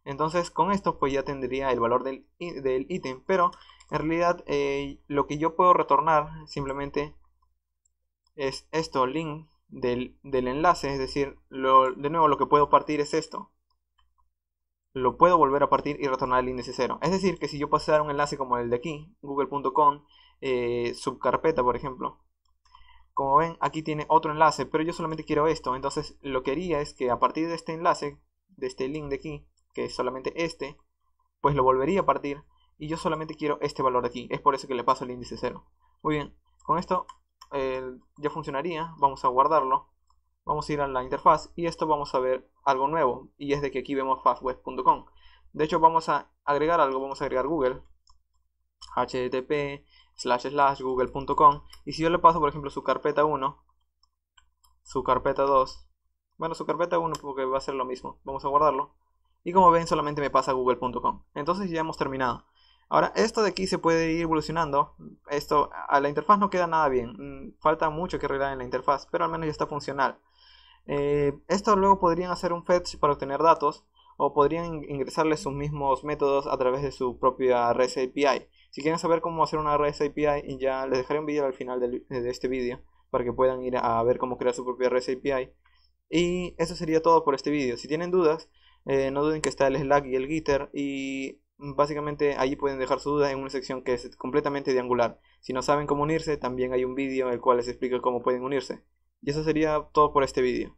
Entonces, con esto, pues ya tendría el valor del ítem. Pero, en realidad, lo que yo puedo retornar simplemente es esto, link del enlace. Es decir, de nuevo, lo que puedo partir es esto. Lo puedo volver a partir y retornar el índice 0. Es decir, que si yo pasara un enlace como el de aquí, google.com, subcarpeta, por ejemplo. Como ven, aquí tiene otro enlace, pero yo solamente quiero esto. Entonces, lo que haría es que a partir de este enlace, de este link de aquí, que es solamente este, pues lo volvería a partir y yo solamente quiero este valor de aquí. Es por eso que le paso el índice 0. Muy bien, con esto ya funcionaría. Vamos a guardarlo. Vamos a ir a la interfaz y esto vamos a ver algo nuevo, y es de que aquí vemos fastweb.com. De hecho vamos a agregar algo, vamos a agregar Google, http://google.com, y si yo le paso por ejemplo su carpeta 1, su carpeta 2, bueno, su carpeta 1 porque va a ser lo mismo, vamos a guardarlo, y como ven solamente me pasa google.com. Entonces ya hemos terminado. Ahora esto de aquí se puede ir evolucionando. Esto a la interfaz no queda nada bien, falta mucho que arreglar en la interfaz, pero al menos ya está funcional. Esto luego podrían hacer un fetch para obtener datos, o podrían ingresarle sus mismos métodos a través de su propia REST API. Si quieren saber cómo hacer una REST API, ya les dejaré un video al final de este vídeo para que puedan ir a ver cómo crear su propia REST API. Y eso sería todo por este vídeo. Si tienen dudas, no duden que está el Slack y el Gitter, y básicamente allí pueden dejar su duda en una sección que es completamente de Angular. Si no saben cómo unirse, también hay un vídeo en el cual les explica cómo pueden unirse. Y eso sería todo por este vídeo.